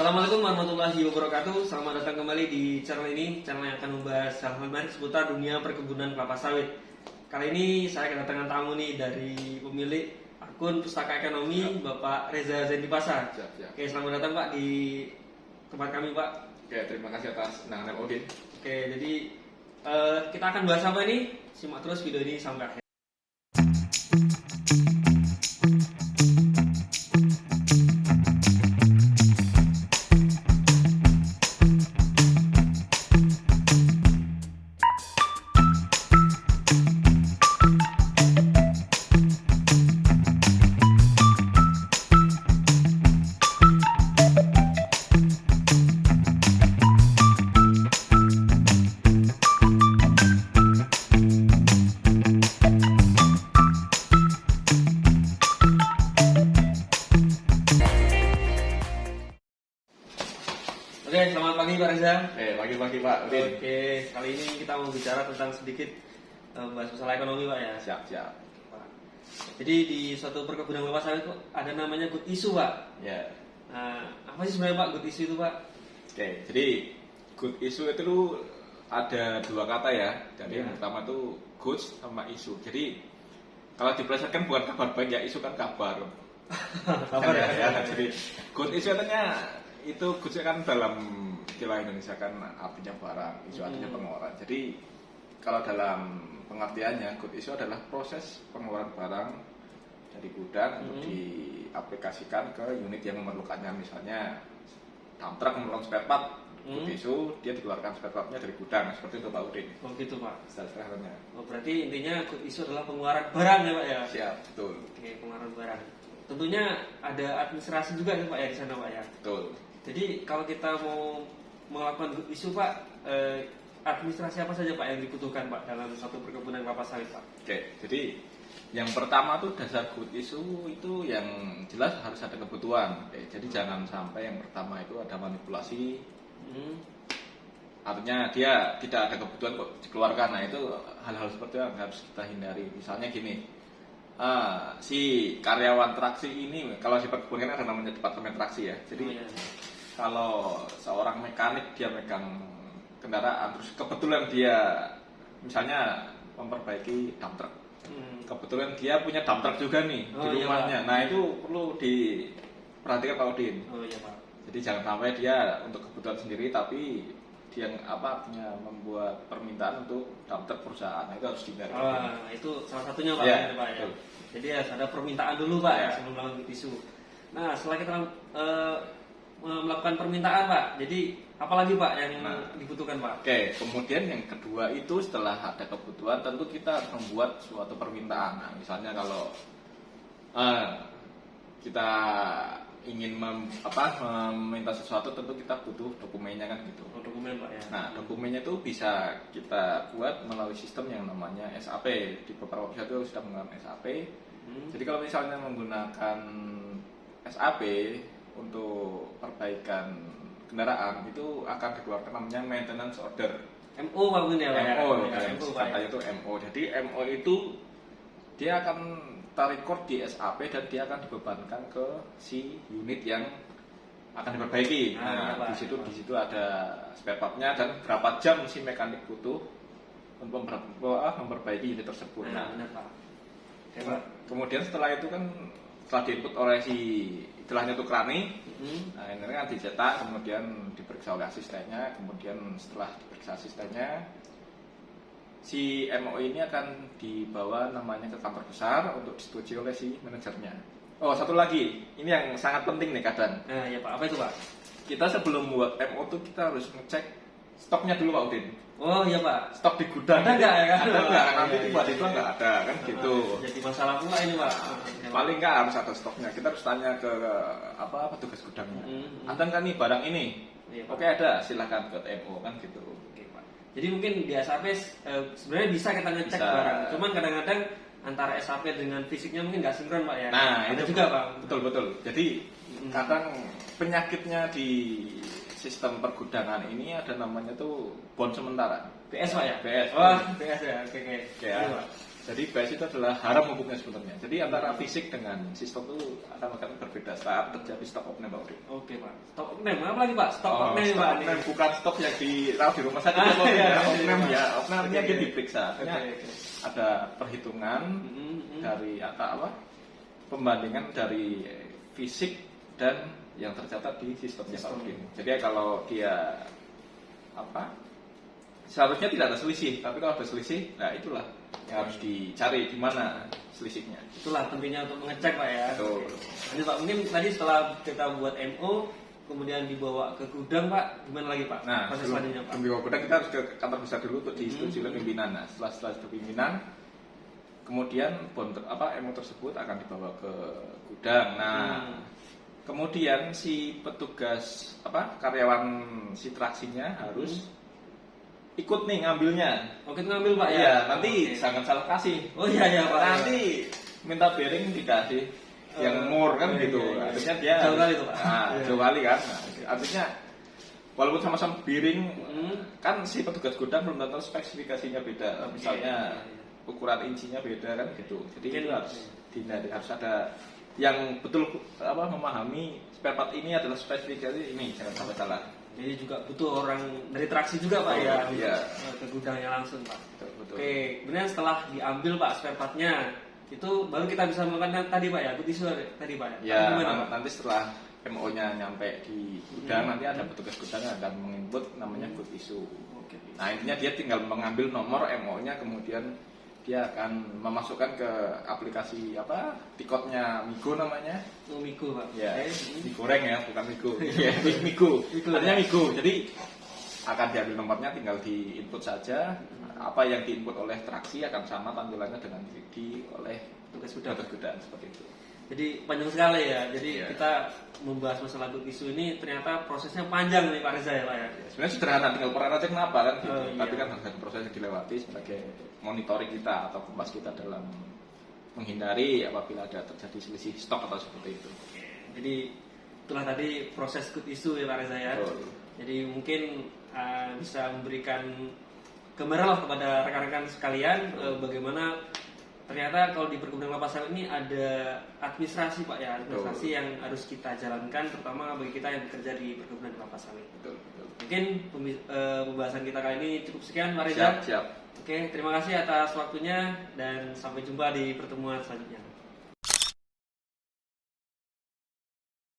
Assalamualaikum warahmatullahi wabarakatuh. Selamat datang kembali di channel ini, channel yang akan membahas hal menarik seputar dunia perkebunan kelapa sawit. Kali ini saya kedatangan tamu nih dari pemilik akun Pustaka Ekonomi, Bapak Reza Zaini Pasar. Siap. Oke, selamat datang Pak di tempat kami Pak. Oke, terima kasih atas undangan Odin. Oke, jadi kita akan bahas apa ini? Simak terus video ini sampai akhir. Oke, selamat pagi Pak Reza. Pagi-pagi Pak Odin. Oke, kali ini kita mau bicara tentang sedikit bahas masalah ekonomi Pak ya. Siap. Pak. Jadi di suatu perkebunan kelapa sawit itu ada namanya good issue Pak. Ya. Nah, apa sih sebenarnya Pak good issue itu Pak? Oke, jadi good issue itu ada dua kata ya. Jadi yang pertama itu goods sama isu. Jadi kalau dipelesetkan bukan kabar baik ya, isu kan kabar. Kabar ya. Jadi good issue artinya itu goods kan dalam istilah Indonesia kan artinya barang, isu artinya pengeluaran. Jadi kalau dalam pengertiannya good issue adalah proses pengeluaran barang dari gudang untuk diaplikasikan ke unit yang memerlukannya. Misalnya dump truck memerlukan spare part, good issue dia dikeluarkan spare partnya dari gudang, seperti itu Pak Udin. Oh gitu Pak. Sederhananya. Oh berarti intinya good issue adalah pengeluaran barang ya Pak ya? Siap, betul. Oke, pengeluaran barang. Tentunya ada administrasi juga ya Pak ya di sana Pak ya? Betul. Jadi kalau kita mau melakukan good issue Pak, administrasi apa saja Pak yang dibutuhkan Pak dalam satu perkebunan kelapa sawit Pak? Oke, jadi yang pertama tuh dasar good issue itu yang jelas harus ada kebutuhan. Jadi jangan sampai yang pertama itu ada manipulasi. Artinya dia tidak ada kebutuhan kok dikeluarkan. Nah itu hal-hal seperti itu yang harus kita hindari. Misalnya gini, si karyawan traksi ini kalau di perkebunan ada namanya departemen traksi ya. Jadi kalau seorang mekanik dia megang kendaraan terus kebetulan dia misalnya memperbaiki dump truck. Kebetulan dia punya dump truck juga nih di rumahnya. Nah itu perlu diperhatikan Pak Udin. Oh iya Pak. Jadi jangan sampai dia untuk kebutuhan sendiri tapi dia artinya membuat permintaan untuk dump truck perusahaan. Nah, itu harus dihindari. Itu salah satunya Pak. Ya, Pak ya. betul. Jadi harus ada permintaan dulu Pak Ya. sebelum melakukan good issue. Nah setelah kita melakukan permintaan Pak, jadi apalagi Pak yang dibutuhkan Pak? Oke, kemudian yang kedua itu setelah ada kebutuhan tentu kita harus membuat suatu permintaan. Nah, misalnya kalau kita ingin meminta sesuatu tentu kita butuh dokumennya kan gitu. Oh, dokumen Pak ya. Nah, dokumennya itu bisa kita buat melalui sistem yang namanya SAP. Di beberapa website itu sudah menggunakan SAP. Jadi kalau misalnya menggunakan SAP untuk perbaikan kendaraan itu akan dikeluarkan namanya maintenance order. MO Pak Bun ya Pak? MO, Pak ya. itu MO. Jadi MO itu dia akan terrecord di SAP dan dia akan dibebankan ke si unit yang akan diperbaiki. Nah, di situ ada spare partnya dan berapa jam si mekanik butuh untuk memperbaiki unit tersebut. Nah, benar Pak. Kemudian setelah itu kan setelah diinput oleh si istilahnya itu krani, nah ini kan dicetak, kemudian diperiksa oleh asistennya, kemudian setelah diperiksa asistennya, si MO ini akan dibawa namanya ke kantor besar untuk disetujui oleh si manajernya. Oh satu lagi, ini yang sangat penting nih kadang. Nah ya Pak, apa itu Pak? Kita sebelum buat MO tuh kita harus ngecek stoknya dulu Pak Udin. Oh iya Pak. Stok di gudang. Ada nggak ya kan? Ada nggak? Nanti Iya, tiba-tiba nggak ada kan gitu. Jadi masalah pula ini Pak. Paling nggak harus ada stoknya. Kita harus tanya ke petugas gudangnya. Ada nggak nih barang ini? Iya, Pak. Oke ada, silahkan ke MO kan gitu. Oke Pak. Jadi mungkin di SAP sebenarnya bisa kita ngecek Bisa. barang. Cuman kadang-kadang antara SAP dengan fisiknya mungkin nggak sinkron Pak ya. Nah ada itu juga Pak. Betul. Jadi kadang penyakitnya di sistem pergudangan ini ada namanya tuh bon sementara. BS Pak ya? BS. Wah BS ya. Oke. Ya. Iya, Pak. Jadi bias itu adalah haram hukumnya sebenarnya. Jadi antara fisik dengan si stok itu akan berbeda saat terjadi stok oknum Pak Udi. Oke Pak. Stok oknum apa lagi Pak? Stok oknum Stok Pak. oknum bukan stok yang ditaruh di rumah sakit. Oknum ya, oknumnya dia diperiksa. Artinya ada perhitungan dari apa? Pembandingan dari fisik dan yang tercatat di sistemnya Pak Udi. Jadi kalau dia seharusnya tidak ada selisih, tapi kalau ada selisih, nah itulah yang harus dicari di mana selisihnya. Itulah pentingnya untuk mengecek Pak ya. Betul. Jadi Pak, mungkin tadi setelah kita buat MO, kemudian dibawa ke gudang Pak, gimana lagi Pak? Nah, proses selanjutnya Pak. sebelum gudang kita harus ke kantor besar dulu untuk disetujui oleh pimpinan. Nah, setelah pimpinan, kemudian MO tersebut akan dibawa ke gudang. Nah, kemudian si petugas karyawan si traksinya harus ikut nih ngambilnya. Oke, ngambil Pak ya. Iya, nanti jangan salah kasih. Oh iya Pak. Nanti minta bearing dikasih yang mur kan gitu. Iya. Artinya dia jauh kali itu Pak. jauh kali kan. Nah, artinya walaupun sama-sama bearing kan si petugas gudang belum tentu spesifikasinya beda. Misalnya ukuran incinya beda kan gitu. Jadi itu harus dihindari, harus ada yang betul memahami spare part ini adalah spesifikasi ini, jangan sampai salah. Jadi juga butuh orang dari traksi juga Pak ya, iya. ke gudangnya langsung Pak. Betul. Oke, kemudian setelah diambil Pak spare partnya, itu baru kita bisa melakukan tadi Pak ya, good issue tadi Pak ya. Gimana, Pak? Nanti setelah MO-nya nyampe di gudang, nanti ada petugas gudang yang akan menginput namanya good issue. Oke. Nah intinya dia tinggal mengambil nomor MO-nya, kemudian dia akan memasukkan ke aplikasi tiketnya Migo namanya. Oh, Migo Pak. Ya, Okay. digoreng ya, bukan Migo. Migo. Artinya Migo. Jadi akan diambil nomornya, tinggal diinput saja. Apa yang diinput oleh traksi akan sama tampilannya dengan oleh Tugas gudang seperti itu. Jadi panjang sekali ya. Jadi Iya. kita membahas masalah good issue ini ternyata prosesnya panjang nih Pak Reza ya Pak ya. Sebenarnya sederhana, tinggal peran aja kenapa kan gitu. Oh, iya. Tapi kan harus ada proses yang dilewati sebagai monitoring kita atau kompas kita dalam menghindari apabila ada terjadi selisih stok atau seperti itu. Jadi itulah tadi proses good issue ya Pak Reza ya. Betul. Jadi mungkin bisa memberikan gambaran lah kepada rekan-rekan sekalian bagaimana ternyata kalau di perkebunan kelapa sawit ini ada administrasi Pak ya, administrasi yang harus kita jalankan terutama bagi kita yang bekerja di perkebunan kelapa sawit. Betul. Mungkin pembahasan kita kali ini cukup sekian Pak Reza. Siap. Oke, terima kasih atas waktunya dan sampai jumpa di pertemuan selanjutnya.